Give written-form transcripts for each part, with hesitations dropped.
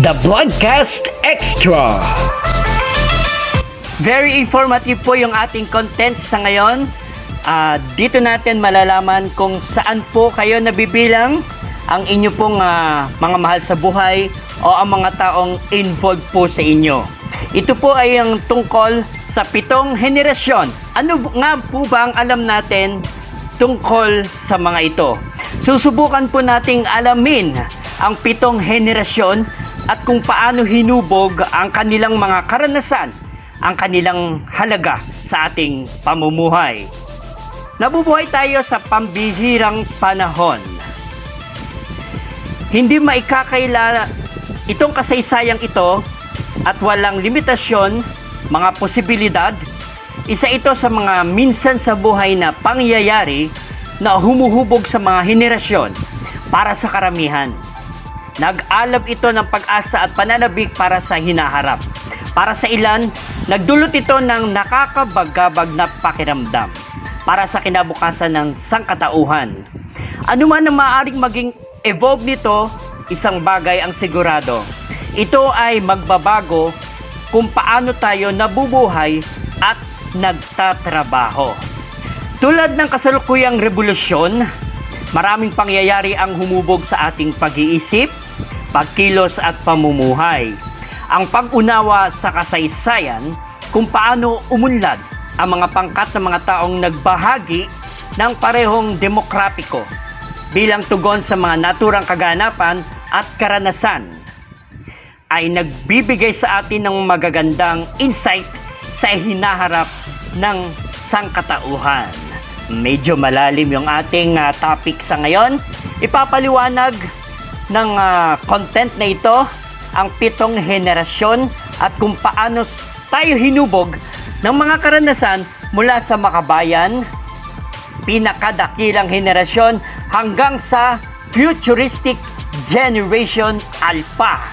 The Broadcast Extra. Very informative po yung ating content sa ngayon. Dito natin malalaman kung saan po kayo nabibilang ang inyo pong mga mahal sa buhay o ang mga taong involved po sa inyo. Ito po ay ang tungkol sa 7 henerasyon. Ano nga po ba ang alam natin tungkol sa mga ito? Susubukan po nating alamin ang 7 henerasyon at kung paano hinubog ang kanilang mga karanasan, ang kanilang halaga sa ating pamumuhay. Nabubuhay tayo sa pambihirang panahon. Hindi maikakaila itong kasaysayang ito at walang limitasyon, mga posibilidad. Isa ito sa mga minsan sa buhay na pangyayari na humuhubog sa mga henerasyon para sa karamihan. Nag-alab ito ng pag-asa at pananabik para sa hinaharap. Para sa ilan, nagdulot ito ng nakakabagabag na pakiramdam para sa kinabukasan ng sangkatauhan. Ano man ang maaaring maging evolve nito, isang bagay ang sigurado. Ito ay magbabago kung paano tayo nabubuhay at nagtatrabaho. Tulad ng kasalukuyang revolusyon, maraming pangyayari ang humubog sa ating pag-iisip, pagkilos at pamumuhay. Ang pag-unawa sa kasaysayan kung paano umunlad ang mga pangkat ng mga taong nagbahagi ng parehong demokratiko bilang tugon sa mga naturang kaganapan at karanasan ay nagbibigay sa atin ng magagandang insight sa hinaharap ng sangkatauhan. Medyo malalim yung ating topic sa ngayon. Ipapaliwanag ng content na ito ang 7 henerasyon at kung paano tayo hinubog ng mga karanasan mula sa makabayan, pinakadakilang henerasyon hanggang sa futuristic generation alpha.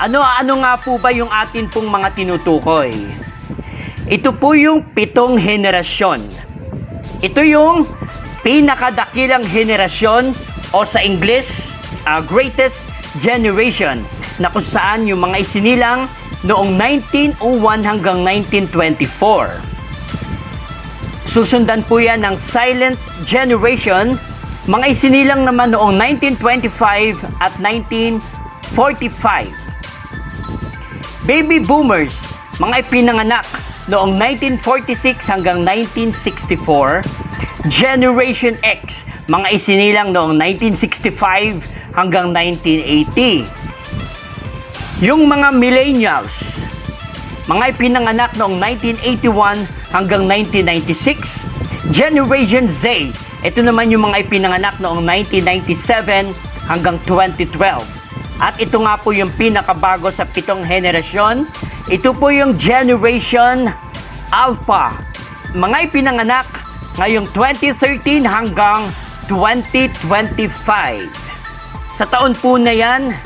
Ano nga po ba yung atin pong mga tinutukoy? Ito po yung 7 henerasyon. Ito yung pinakadakilang henerasyon o sa English, greatest generation na kung saan yung mga isinilang noong 1901 hanggang 1924. Susundan po yan ng silent generation, mga isinilang naman noong 1925 at 1945. Baby boomers, mga ipinanganak noong 1946 hanggang 1964. Generation X, mga isinilang noong 1965 hanggang 1980. Yung mga millennials, mga ipinanganak noong 1981 hanggang 1996. Generation Z, ito naman yung mga ipinanganak noong 1997 hanggang 2012. At ito nga po yung pinakabago sa 7 henerasyon. Ito po yung Generation Alpha, mga ipinanganak ngayong 2013 hanggang 2025. Sa taon po na yan,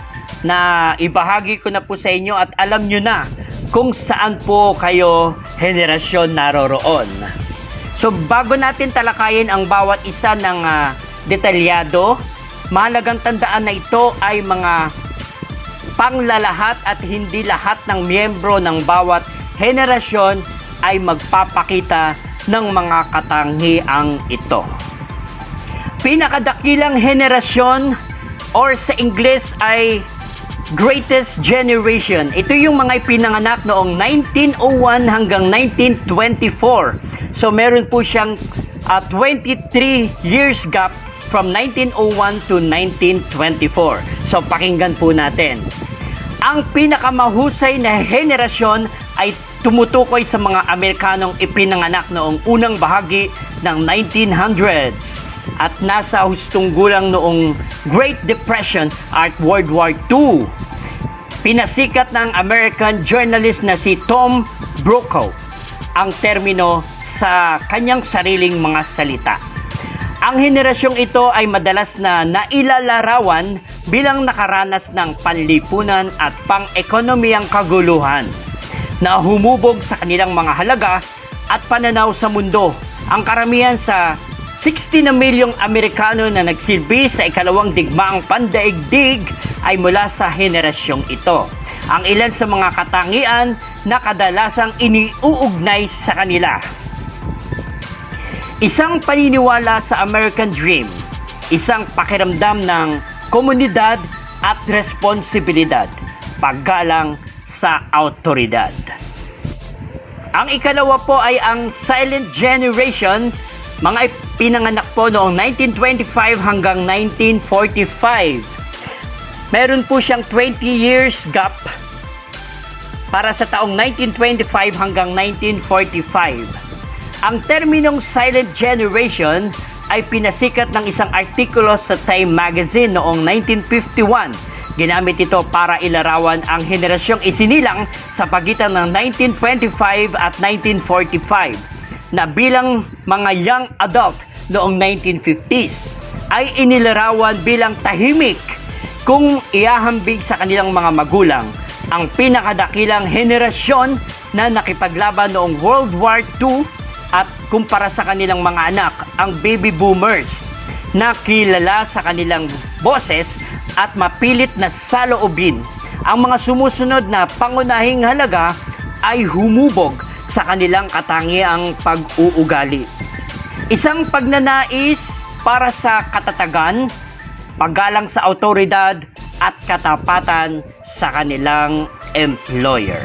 na ibahagi ko na po sa inyo at alam nyo na kung saan po kayo henerasyon naroroon. So bago natin talakayin ang bawat isa ng detalyado, mahalagang tandaan na ito ay mga panglalahat at hindi lahat ng miyembro ng bawat henerasyon ay magpapakita ng mga katangiang ito. Pinakadakilang henerasyon or sa English ay greatest generation. Ito yung mga ipinanganak noong 1901 hanggang 1924. So meron po siyang 23 years gap from 1901 to 1924. So pakinggan po natin. Ang pinakamahusay na henerasyon ay tumutukoy sa mga Amerikanong ipinanganak noong unang bahagi ng 1900s at nasa hustong gulang noong Great Depression at World War II. Pinasikat ng American journalist na si Tom Brokaw ang termino sa kanyang sariling mga salita. Ang henerasyong ito ay madalas na nailalarawan bilang nakaranas ng panlipunan at pang-ekonomiyang kaguluhan na humubog sa kanilang mga halaga at pananaw sa mundo. Ang karamihan sa 60 na milyong Amerikano na nagsilbi sa ikalawang digmaang pandaigdig ay mula sa henerasyong ito. Ang ilan sa mga katangian na kadalasang iniuugnay sa kanila. Isang paniniwala sa American Dream, isang pakiramdam ng komunidad at responsibilidad, paggalang sa autoridad. Ang ikalawa po ay ang Silent Generation, mga pinanganak po noong 1925 hanggang 1945. Meron po siyang 20 years gap para sa taong 1925 hanggang 1945. Ang terminong Silent Generation ay pinasikat ng isang artikulo sa Time Magazine noong 1951. Ginamit ito para ilarawan ang henerasyong isinilang sa pagitan ng 1925 at 1945 na bilang mga young adult noong 1950s ay inilarawan bilang tahimik kung iahambing sa kanilang mga magulang ang pinakadakilang henerasyon na nakipaglaban noong World War II at kumpara sa kanilang mga anak, ang baby boomers, na kilala sa kanilang boses at mapilit na saloobin. Ang mga sumusunod na pangunahing halaga ay humubog sa kanilang katangiang pag-uugali. Isang pagnanais para sa katatagan, paggalang sa autoridad at katapatan sa kanilang employer.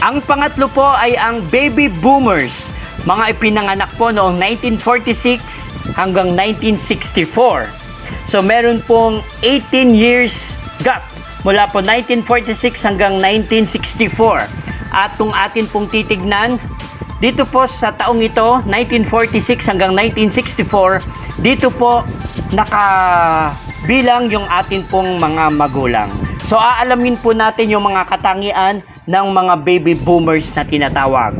Ang pangatlo po ay ang baby boomers, mga ipinanganak po noong 1946 hanggang 1964. So meron pong 18 years gap mula po 1946 hanggang 1964. At kung atin pong titignan, dito po sa taong ito, 1946 hanggang 1964, dito po nakabilang yung atin pong mga magulang. So aalamin po natin yung mga katangian ng mga baby boomers na tinatawag.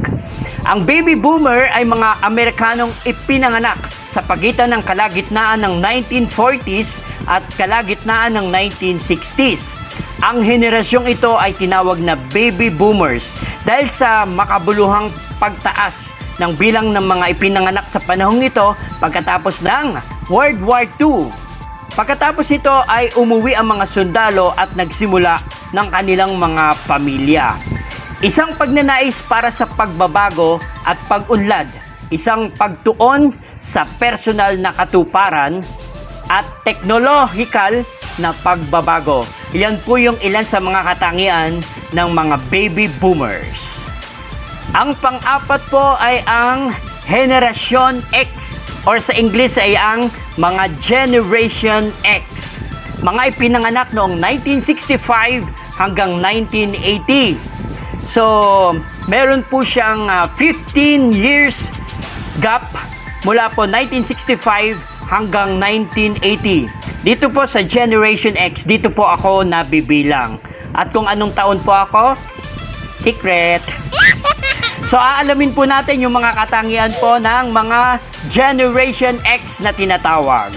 Ang baby boomer ay mga Amerikanong ipinanganak sa pagitan ng kalagitnaan ng 1940s at kalagitnaan ng 1960s. Ang henerasyong ito ay tinawag na baby boomers dahil sa makabuluhang pagtaas ng bilang ng mga ipinanganak sa panahong ito pagkatapos ng World War II. Pagkatapos ito ay umuwi ang mga sundalo at nagsimula ng kanilang mga pamilya. Isang pagnanais para sa pagbabago at pag-unlad, isang pagtuon sa personal na katuparan at teknolohikal na pagbabago. Yan po yung ilan sa mga katangian ng mga baby boomers. Ang pang-apat po ay ang Generation X or sa English ay ang mga Generation X. Mga ipinanganak noong 1965 hanggang 1980. So, meron po siyang 15 years gap mula po 1965 hanggang 1980. Dito po sa Generation X, dito po ako nabibilang. At kung anong taon po ako, secret. So, aalamin po natin yung mga katangian po ng mga Generation X na tinatawag.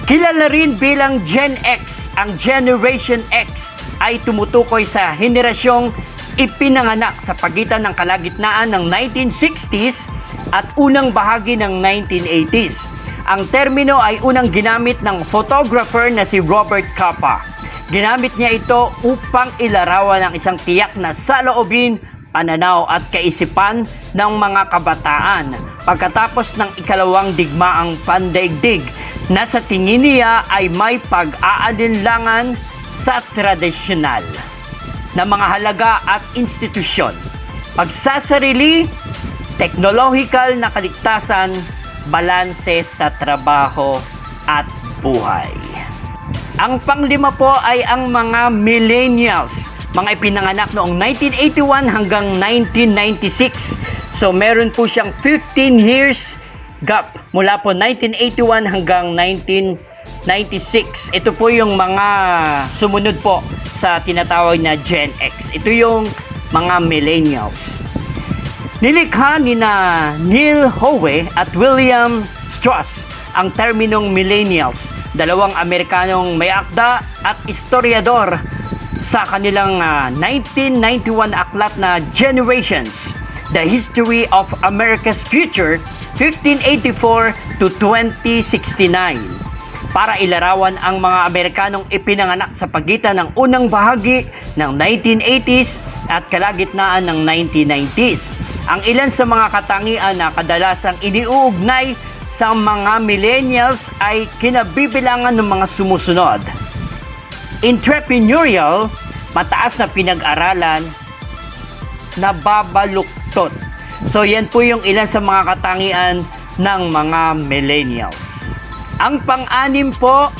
Kilala rin bilang Gen X, ang Generation X ay tumutukoy sa henerasyong ipinanganak sa pagitan ng kalagitnaan ng 1960s at unang bahagi ng 1980s. Ang termino ay unang ginamit ng photographer na si Robert Capa. Ginamit niya ito upang ilarawan ang isang tiyak na saloobin, pananaw at kaisipan ng mga kabataan pagkatapos ng ikalawang digmaang pandaigdig na sa tingin niya ay may pag-aalinlangan sa tradisyonal na mga halaga at institusyon, pagsasarili, teknolohikal na kaligtasan, balanse sa trabaho at buhay. Ang panglima po ay ang mga millennials, mga ipinanganak noong 1981 hanggang 1996. So meron po siyang 15 years gap mula po 1981 hanggang 1996. Ito po yung mga sumunod po sa tinatawag na Gen X. Ito yung mga millennials. Nilikha ni na Neil Howe at William Strauss ang terminong millennials, dalawang Amerikanong may akda at historiador sa kanilang 1991 aklat na Generations, The History of America's Future 1584 to 2069 para ilarawan ang mga Amerikanong ipinanganak sa pagitan ng unang bahagi ng 1980s at kalagitnaan ng 1990s. Ang ilan sa mga katangian na kadalasang iniuugnay sa mga millennials ay kinabibilangan ng mga sumusunod: entrepreneurial, mataas na pinag-aralan, nababaluktot. So yan po yung ilan sa mga katangian ng mga millennials. Ang pang-anim po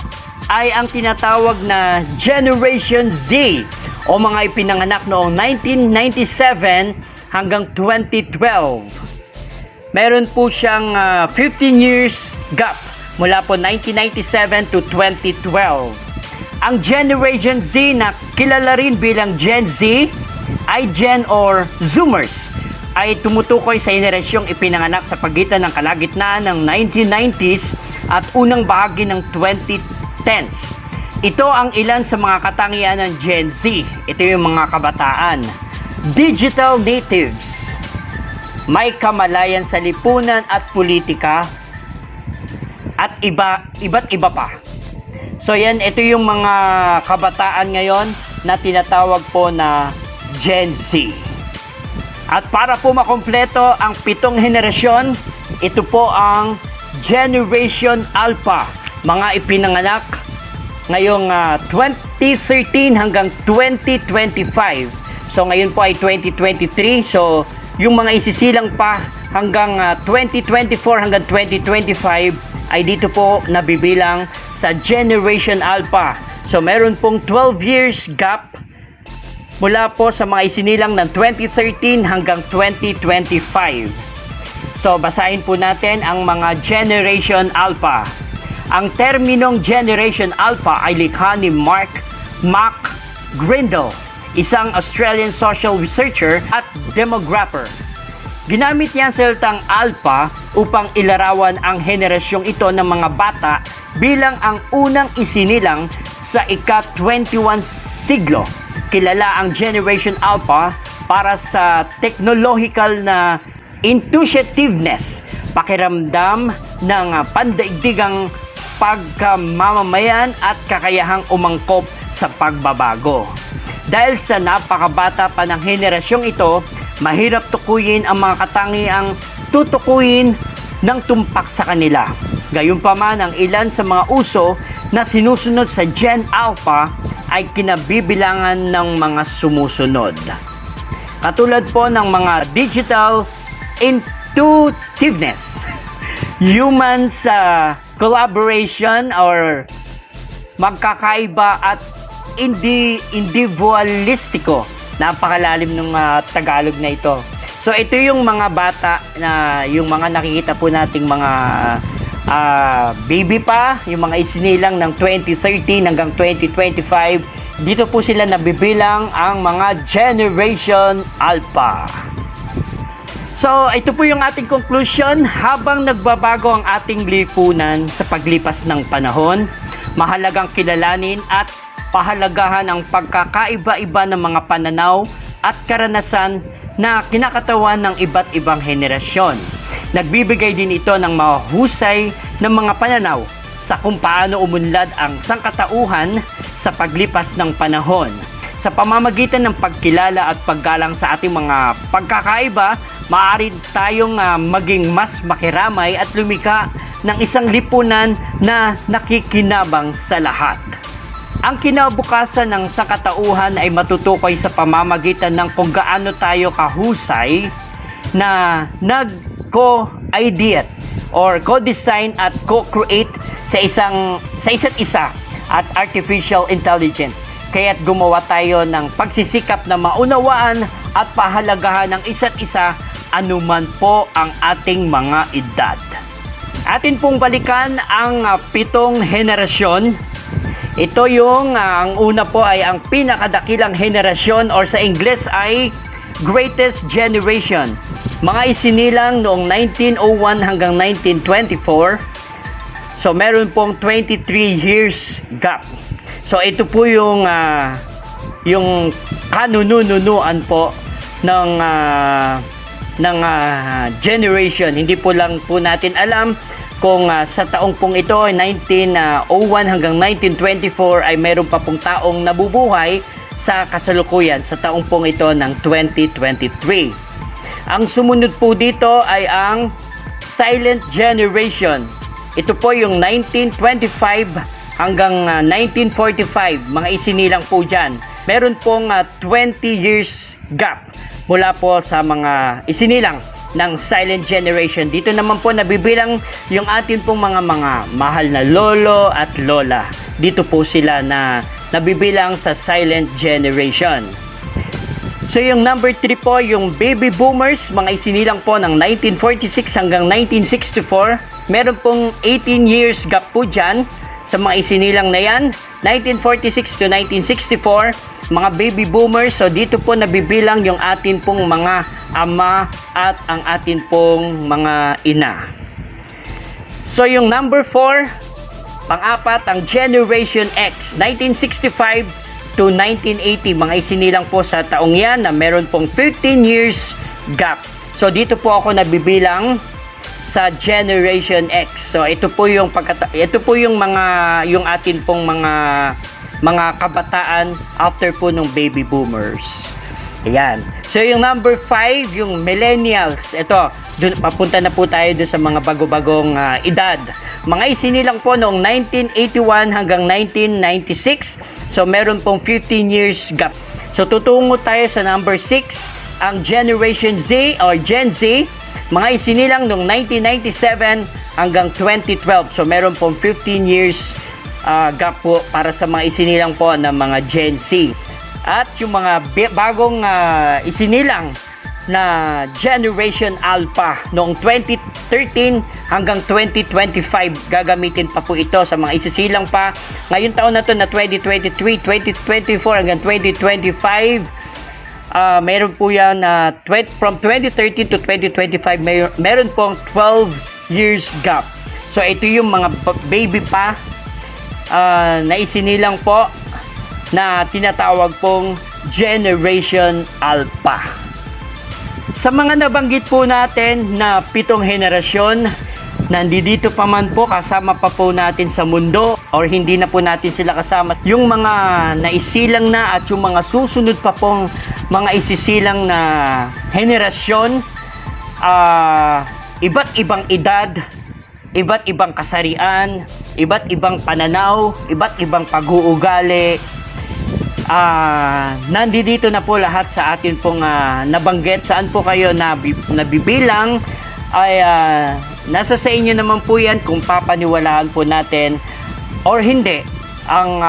ay ang tinatawag na Generation Z o mga ipinanganak noong 1997 hanggang 2012. Meron po siyang 15 years gap mula po 1997 to 2012. Ang Generation Z na kilala rin bilang Gen Z, iGen or Zoomers ay tumutukoy sa henerasyong ipinanganak sa pagitan ng kalagitnaan ng 1990s at unang bahagi ng 2010s. Ito ang ilan sa mga katangian ng Gen Z. Ito yung mga kabataan. Digital natives, may kamalayan sa lipunan at politika, at iba't iba pa. So yan, ito yung mga kabataan ngayon na tinatawag po na Gen Z. At para po makompleto ang 7 henerasyon, ito po ang Generation Alpha, mga ipinanganak ngayong 2013 hanggang 2025. So ngayon po ay 2023. So yung mga isisilang pa hanggang 2024 hanggang 2025 ay dito po nabibilang sa Generation Alpha. So meron pong 12 years gap mula po sa mga isinilang ng 2013 hanggang 2025. So basahin po natin ang mga Generation Alpha. Ang terminong Generation Alpha ay likha ni Mark McGrindle, isang Australian social researcher at demographer. Ginamit niya ang salitang alpha upang ilarawan ang henerasyong ito ng mga bata bilang ang unang isinilang sa ika-21 siglo. Kilala ang Generation Alpha para sa technological na intuitiveness, pakiramdam ng pandaigdigang pagkamamamayan at kakayahang umangkop sa pagbabago. Dahil sa napakabata pa ng henerasyong ito, mahirap tukuyin ang mga katangiang tutukuyin ng tumpak sa kanila. Gayunpaman, ang ilan sa mga uso na sinusunod sa Gen Alpha ay kinabibilangan ng mga sumusunod. Katulad po ng mga digital intuitiveness, human sa collaboration or magkakaiba at individualistiko. Napakalalim ng Tagalog na ito. So ito yung mga bata na yung mga nakikita po nating mga baby pa, yung mga isinilang ng 2013 hanggang 2025. Dito po sila nabibilang ang mga Generation Alpha. So, ito po yung ating conclusion. Habang nagbabago ang ating lipunan sa paglipas ng panahon, mahalagang kilalanin at pahalagahan ang pagkakaiba-iba ng mga pananaw at karanasan na kinakatawan ng iba't ibang henerasyon. Nagbibigay din ito ng mahusay ng mga pananaw sa kung paano umunlad ang sangkatauhan sa paglipas ng panahon. Sa pamamagitan ng pagkilala at paggalang sa ating mga pagkakaiba, maaari tayong maging mas makiramay at lumika ng isang lipunan na nakikinabang sa lahat. Ang kinabukasan ng sangkatauhan ay matutukoy sa pamamagitan ng kung gaano tayo kahusay na nag-co-ideate or co-design at co-create sa isa't isa at artificial intelligence. Kaya't gumawa tayo ng pagsisikap na maunawaan at pahalagahan ng isa't isa anuman po ang ating mga edad. Atin pong balikan ang 7 henerasyon. Ito yung ang una po ay ang pinakadakilang henerasyon or sa Ingles ay Greatest Generation. Mga isinilang noong 1901 hanggang 1924. So meron pong 23 years gap. So ito po yung kanununuan po ng ng generation. Hindi po lang po natin alam kung sa taong pong ito 1901 hanggang 1924 ay meron pa pong taong nabubuhay sa kasalukuyan sa taong pong ito ng 2023. Ang sumunod po dito ay ang silent generation. Ito po yung 1925 hanggang 1945, mga isinilang po dyan. Meron pong 20 years gap mula po sa mga isinilang ng silent generation. Dito naman po nabibilang yung atin pong mga mahal na lolo at lola. Dito po sila na nabibilang sa silent generation. So yung number 3 po, yung baby boomers, mga isinilang po ng 1946 hanggang 1964. Meron pong 18 years gap po dyan sa mga isinilang na yan. 1946 to 1964, mga baby boomers. So dito po nabibilang yung atin pong mga ama at ang atin pong mga ina. So yung number 4, pang-apat, ang Generation X, 1965 to 1980, mga isinilang po sa taong yan na meron pong 15 years gap. So dito po ako nabibilang sa Generation X. So ito po yung yung atin pong mga kabataan after po ng baby boomers. Ayan. So yung number 5, yung millennials. Ito, papunta na po tayo doon sa mga bago-bagong edad. Mga isinilang po noong 1981 hanggang 1996. So meron pong 15 years gap. So tutungo tayo sa number 6, ang Generation Z or Gen Z. Mga isinilang noong 1997 hanggang 2012. So meron pong 15 years gap po para sa mga isinilang po ng mga Gen Z. At yung mga bagong isinilang na Generation Alpha noong 2013 hanggang 2025, gagamitin pa po ito sa mga isisilang pa ngayon taon na to na 2023, 2024 hanggang 2025. Meron po yan from 2013 to 2025, meron pong 12 years gap. So ito yung mga baby pa na isinilang po na tinatawag pong Generation Alpha. Sa mga nabanggit po natin na 7 henerasyon, nandito pa man po, kasama pa po natin sa mundo or hindi na po natin sila kasama. Yung mga naisilang na at yung mga susunod pa pong mga isisilang na henerasyon, iba't ibang edad, iba't ibang kasarian, iba't ibang pananaw, iba't ibang pag-uugali. Nandito na po lahat sa atin pong nabanggit. Saan po kayo nabibilang ay nasa sa inyo naman po yan kung papaniwalaan po natin or hindi ang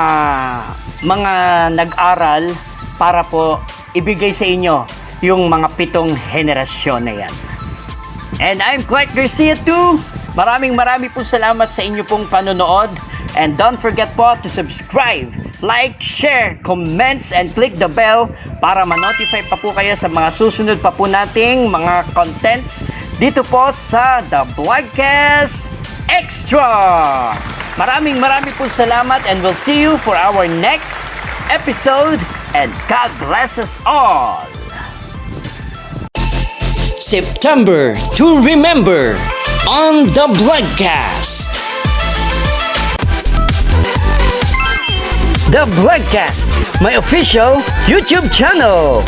mga nag-aral para po ibigay sa inyo yung mga 7 henerasyon na yan. And I'm Clark Garcia too. Maraming po salamat sa inyo pong panonood. And don't forget po to subscribe, like, share, comments, and click the bell para ma-notify pa po kayo sa mga susunod pa po nating mga contents dito po sa The Vlogcast Extra. Maraming po salamat and we'll see you for our next episode and God bless us all. September to remember on The Vlogcast. The Vlogcast, my official YouTube channel.